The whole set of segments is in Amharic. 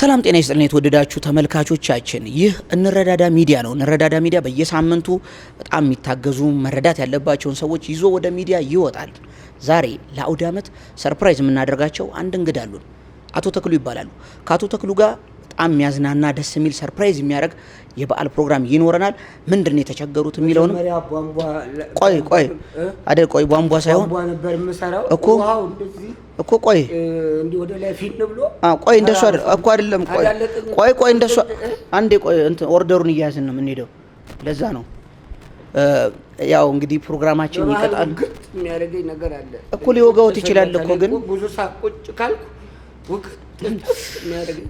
ሰላም ጤና ይስጥልኝ የተወደዳችሁ ተመልካቾቻችን፣ ይህ እንረዳዳ ሚዲያ ነው። እንረዳዳ ሚዲያ በየሳምንቱ በጣም የሚታገዙ መረዳት ያለባቸውን ሰዎች ይዞ ወደ ሚዲያ ይወጣል። ዛሬ ለአውደ ዓመት ሰርፕራይዝ የምናደርጋቸው አንድ እንግዳ አሉን። አቶ ተክሉ ይባላሉ። ከአቶ ተክሉ ጋር በጣም የሚያዝናና ደስ የሚል ሰርፕራይዝ የሚያደርግ የበዓል ፕሮግራም ይኖረናል። ምንድን ነው የተቸገሩት የሚለው ነው። ቆይ ቧንቧ ሳይሆን እኮ ቆይ እንዴ ወደ ላይ ፊት ብሎ ቆይ እንደሱ አይደለም። ቆይ እንደሱ አንዴ ቆይ እንትን ኦርደሩን እያያዝን ነው የምንሄደው። ለዛ ነው ያው እንግዲህ ፕሮግራማችን ይቀጣል። የሚያደርገኝ ነገር አለ እኮ ሊወጋውት ይችላል እኮ ግን ብዙ ሳቆጭ ካልኩ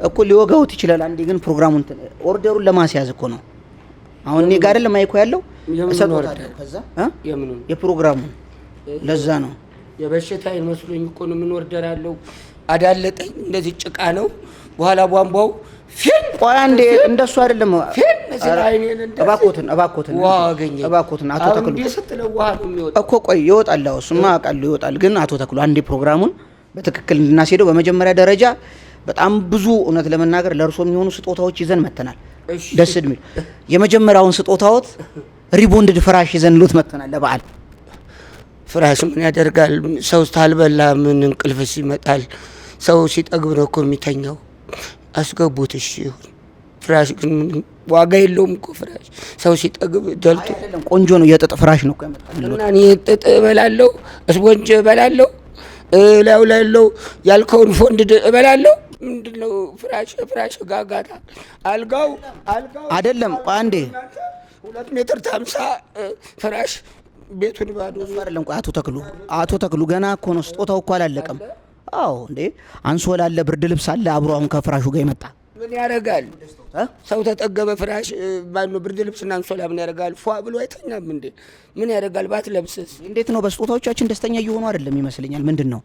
እኮ ሊወጋውት ይችላል። አንዴ ግን ፕሮግራሙን እንትን ኦርደሩን ለማስያዝ እኮ ነው። አሁን እኔ ጋር አይደለም ማይኮ ያለው እሰጥቶታለሁ። ከዛ የፕሮግራሙን ለዛ ነው የበሽታ ይመስሉኝ እኮ ነው። ምን ኦርደር አለው አዳለጠኝ። እንደዚህ ጭቃ ነው በኋላ ቧንቧው ፊን። ቆይ አንዴ እንደሱ አይደለም ፊን አይኔን እባክዎትን አቶ ተክሉ ስትለው ውሃ ነው የሚወጣው እኮ። ቆይ ይወጣል፣ እሱማ አውቃለሁ ይወጣል። ግን አቶ ተክሉ አንዴ ፕሮግራሙን በትክክል እንድናስሄደው በመጀመሪያ ደረጃ በጣም ብዙ እውነት ለመናገር ለእርሶ የሚሆኑ ስጦታዎች ይዘን መተናል። ደስ የሚል የመጀመሪያውን ስጦታዎት ሪቦንድድ ፍራሽ ይዘንሎት መተናል ለበዓል። ፍራሽ ምን ያደርጋል? ሰው ታልበላ ምን እንቅልፍስ ይመጣል? ሰው ሲጠግብ ነው እኮ የሚተኛው። አስገቡት። እሺ ፍራሽ ግን ዋጋ የለውም እኮ ፍራሽ ሰው ሲጠግብ ደልቶ አይደለም። ቆንጆ ነው። የጥጥ ፍራሽ ነው እኮ ያመጣልኝ። እና እኔ ጥጥ እበላለሁ፣ ስፖንጅ እበላለሁ፣ ላው ያልከውን ፎንድ እበላለሁ። ምንድነው ፍራሽ ጋጋታ? አልጋው አይደለም። አንዴ 2 ሜትር 50 ፍራሽ ቤቱን ባዶ አይደለም። አቶ ተክሉ ገና እኮ ነው። ስጦታው እኮ አላለቀም። አዎ እንዴ አንሶላ አለ፣ ብርድ ልብስ አለ አብሮ አሁን ከፍራሹ ጋር ይመጣ። ምን ያደርጋል? ሰው ተጠገበ ፍራሽ ባኖ ብርድ ልብስና አንሶላ ምን ያደርጋል? ፏ ብሎ አይተኛም እንዴ? ምን ያደርጋል? ባትለብስስ? እንዴት ነው? በስጦታዎቻችን ደስተኛ እየሆኑ አይደለም ይመስለኛል። ምንድን ነው?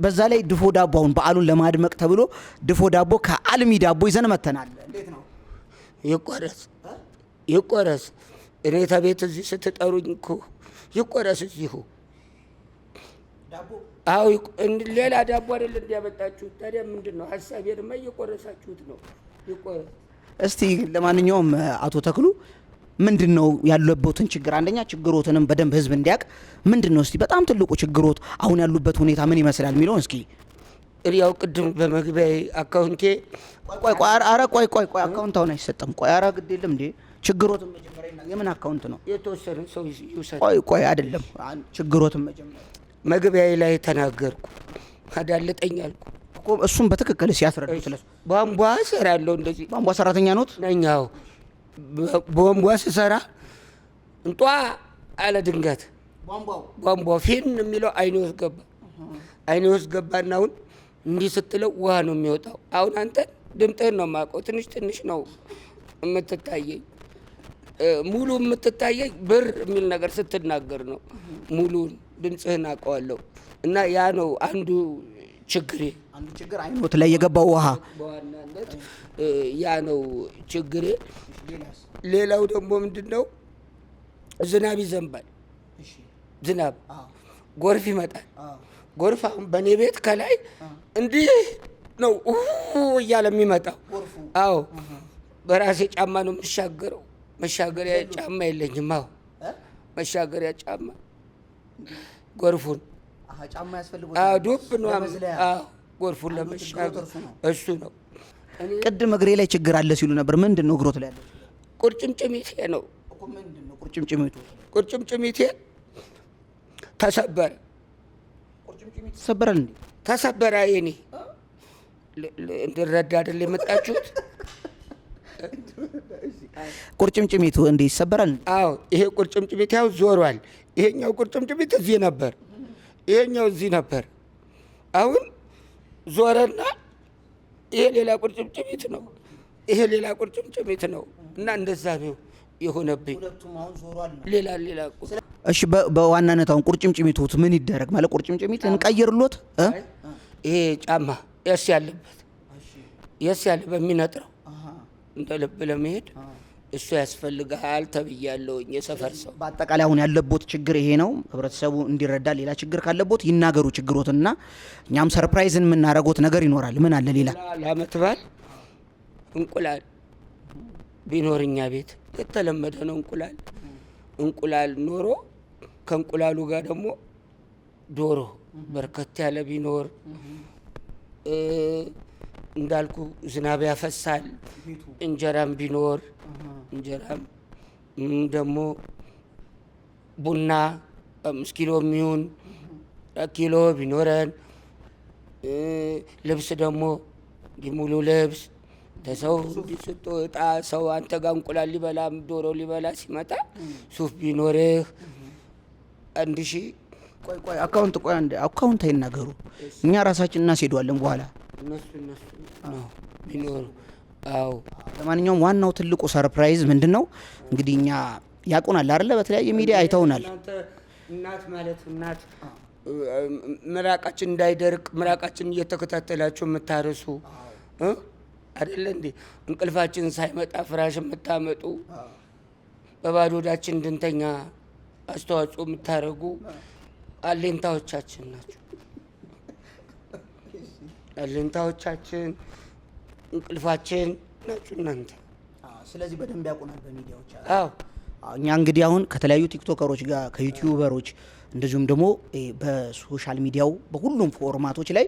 በዛ ላይ ድፎ ዳቦ አሁን በዓሉን ለማድመቅ ተብሎ ድፎ ዳቦ ከአልሚ ዳቦ ይዘን መተናል። እንዴት ነው? ይቆረስ እኔ ተቤት እዚህ ስትጠሩኝ እኮ ይቆረስ እዚሁ ዳቦ። አዎ ሌላ ዳቦ አይደል እንዲያመጣችሁት? ታዲያ ምንድነው ሐሳቤንማ እየቆረሳችሁት ነው። ይቆረስ እስቲ። ለማንኛውም አቶ ተክሉ ምንድነው ያለበትን ችግር? አንደኛ ችግሮትንም በደንብ ህዝብ እንዲያውቅ ምንድነው እስቲ በጣም ትልቁ ችግሮት አሁን ያሉበት ሁኔታ ምን ይመስላል የሚለውን እስኪ። ያው ቅድም በመግቢያዬ አካውንቴ ቆይ አካውንት አሁን አይሰጥም። ቆይ ግድ የለም እንዴ ችግሮትን መጀመሪያ የምን አካውንት ነው? የተወሰነ ሰው ይውሰድ። ቆይ አይደለም ችግሮትን መጀመሪያ መግቢያዬ ላይ ተናገርኩ። አዳለጠኝ አልኩ እኮ። እሱም በትክክል ሲያስረዱ ስለሱ ቧንቧ እሰራለሁ። እንደዚህ ቧንቧ ሰራተኛ ኖት? ነኛው ቧንቧ ስሰራ እንጧ አለ ድንገት ቧንቧ ፊን የሚለው አይኔ ውስጥ ገባና አሁን እንዲህ ስትለው ውሃ ነው የሚወጣው። አሁን አንተ ድምጥህን ነው የማውቀው። ትንሽ ነው የምትታየኝ። ሙሉ የምትታየኝ ብር የሚል ነገር ስትናገር ነው። ሙሉ ድምፅህን አውቀዋለሁ። እና ያ ነው አንዱ ችግሬ። አንዱ ችግር አይኖት ላይ የገባው ውሃ በዋናነት ያ ነው ችግሬ። ሌላው ደግሞ ምንድነው? ዝናብ ይዘንባል። ዝናብ ጎርፍ ይመጣል። ጎርፍ አሁን በእኔ ቤት ከላይ እንዲህ ነው እያለ የሚመጣው። አዎ በራሴ ጫማ ነው የምሻገረው። መሻገሪያ ጫማ የለኝም። አዎ መሻገሪያ ጫማ ጎርፉን ጫማ ያስፈልገው። ዱብ ነው። አዎ ጎርፉን ለመሻገር እሱ ነው። ቅድም እግሬ ላይ ችግር አለ ሲሉ ነበር። ምንድን ነው እግሮት ላይ ያለው? ቁርጭምጭሚቴ ነው። ምንድን ነው ቁርጭምጭሚቱ? ቁርጭምጭሚቴ ተሰበረ። ቁርጭምጭሚት ተሰበረ እንዴ? ተሰበረ። የኔ እንድረዳ አይደል የመጣችሁት? ቁርጭምጭሚቱ እንዴ ይሰበራል? አዎ ይሄ ቁርጭምጭሚት ያው ዞሯል። ይሄኛው ቁርጭምጭሚት እዚህ ነበር፣ ይሄኛው እዚህ ነበር። አሁን ዞረና ይሄ ሌላ ቁርጭምጭሚት ነው፣ ይሄ ሌላ ቁርጭምጭሚት ነው። እና እንደዛ ነው የሆነብኝ። ሁለቱም አሁን ዞሯል። ሌላ እሺ በዋናነት አሁን ቁርጭምጭሚቱት ምን ይደረግ ማለት? ቁርጭምጭሚት እንቀይርሎት? ይሄ ጫማ ያለበት የሚነጥረው እንደ ልብ ለመሄድ እሱ ያስፈልጋል ተብያለሁኝ። የሰፈር ሰው በአጠቃላይ አሁን ያለቦት ችግር ይሄ ነው። ህብረተሰቡ እንዲረዳ ሌላ ችግር ካለቦት ይናገሩ ችግሮትና እኛም ሰርፕራይዝን የምናረጎት ነገር ይኖራል። ምን አለ ሌላ? ለዓመት በዓል እንቁላል ቢኖር እኛ ቤት የተለመደ ነው። እንቁላል ኖሮ ከእንቁላሉ ጋር ደግሞ ዶሮ በርከት ያለ ቢኖር እንዳልኩ ዝናብ ያፈሳል። እንጀራም ቢኖር እንጀራም ደግሞ ቡና 5 ኪሎ የሚሆን ኪሎ ቢኖረን ልብስ ደግሞ ሙሉ ልብስ ተሰው ስትወጣ ሰው አንተ ጋር እንቁላል ሊበላ ዶሮ ሊበላ ሲመጣ ሱፍ ቢኖርህ 1000 ቆይ አካውንት አይናገሩ። እኛ ራሳችን እናስሄዷለን በኋላ እነሱ ነው ቢኖሩ። አዎ ለማንኛውም ዋናው ትልቁ ሰርፕራይዝ ምንድነው እንግዲህ እኛ ያቁናል አይደለ? በተለያየ ሚዲያ አይተውናል። እናት ማለት እናት ምራቃችን እንዳይደርቅ ምራቃችን እየተከታተላችሁ የምታርሱ አይደለ እንዴ? እንቅልፋችን ሳይመጣ ፍራሽ የምታመጡ በባዶ ሆዳችን እንድንተኛ አስተዋጽኦ የምታደርጉ አለኝታዎቻችን ናቸው። አለኝታዎቻችን እንቅልፋችን ናችሁ እናንተ። ስለዚህ በደንብ ያቁናል በሚዲያዎች። አዎ እኛ እንግዲህ አሁን ከተለያዩ ቲክቶከሮች ጋር ከዩቲዩበሮች እንደዚሁም ደግሞ በሶሻል ሚዲያው በሁሉም ፎርማቶች ላይ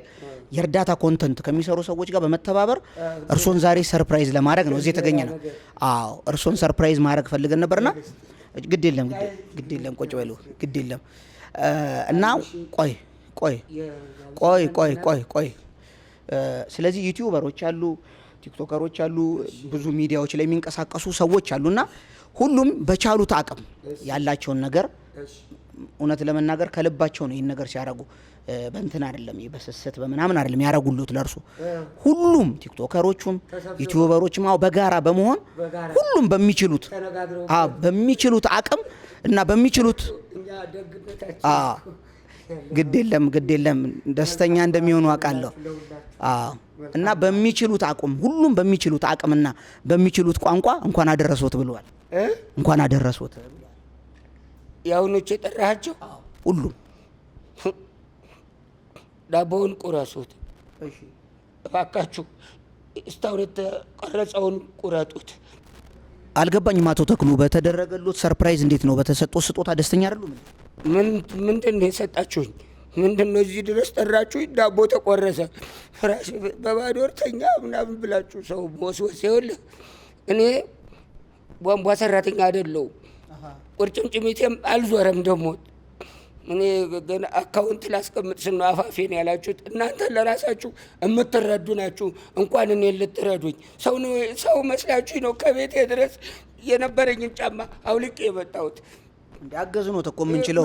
የእርዳታ ኮንተንት ከሚሰሩ ሰዎች ጋር በመተባበር እርሶን ዛሬ ሰርፕራይዝ ለማድረግ ነው እዚህ የተገኘ ነው። አዎ እርሶን ሰርፕራይዝ ማድረግ ፈልገን ነበርና ግድ የለም ቁጭ በሉ ግድ የለም እና ቆይ ስለዚህ ዩቲዩበሮች አሉ፣ ቲክቶከሮች አሉ፣ ብዙ ሚዲያዎች ላይ የሚንቀሳቀሱ ሰዎች አሉና ሁሉም በቻሉት አቅም ያላቸውን ነገር እውነት ለመናገር ከልባቸው ነው ይህን ነገር ሲያረጉ በእንትን አይደለም በስስት በምናምን አይደለም ያረጉሉት ለርሱ ሁሉም ቲክቶከሮቹም ዩቲዩበሮችም በጋራ በመሆን ሁሉም በሚችሉት አቅም እና በሚችሉት ግድ የለም ደስተኛ እንደሚሆኑ አውቃለሁ። እና በሚችሉት አቅም ሁሉም በሚችሉት አቅምና በሚችሉት ቋንቋ እንኳን አደረሶት ብለዋል። እንኳን አደረሶት ያውኖች የጠራቸው ሁሉም ዳቦውን ቁረሱት እባካችሁ፣ እስካሁን የተቀረጸውን ቁረጡት። አልገባኝም አቶ ተክሉ፣ በተደረገሉት ሰርፕራይዝ እንዴት ነው? በተሰጠው ስጦታ ደስተኛ አይደሉም? ምንድን ነው የሰጣችሁኝ? ምንድን ነው እዚህ ድረስ ጠራችሁኝ? ዳቦ ተቆረሰ፣ ፍራሽ በባዶ ወርተኛ ምናምን ብላችሁ ሰው ወስወስ። ይኸውልህ እኔ ቧንቧ ሰራተኛ አይደለሁም፣ ቁርጭምጭሚቴም አልዞረም። ደግሞ እኔ ገና አካውንት ላስቀምጥ ስል ነው አፋፌን ያላችሁት። እናንተ ለራሳችሁ የምትረዱ ናችሁ፣ እንኳን እኔን ልትረዱኝ። ሰው መስላችሁኝ ነው ከቤቴ ድረስ የነበረኝን ጫማ አውልቄ የመጣሁት። እንዲያገዙ ነው ተቆ የምንችለው።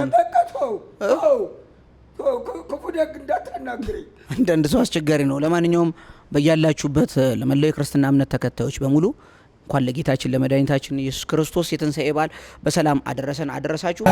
ክፉ ደግ እንዳታናግረኝ። አንዳንድ ሰው አስቸጋሪ ነው። ለማንኛውም በያላችሁበት ለመላው የክርስትና እምነት ተከታዮች በሙሉ እንኳን ለጌታችን ለመድኃኒታችን ኢየሱስ ክርስቶስ የትንሣኤ በዓል በሰላም አደረሰን አደረሳችሁ።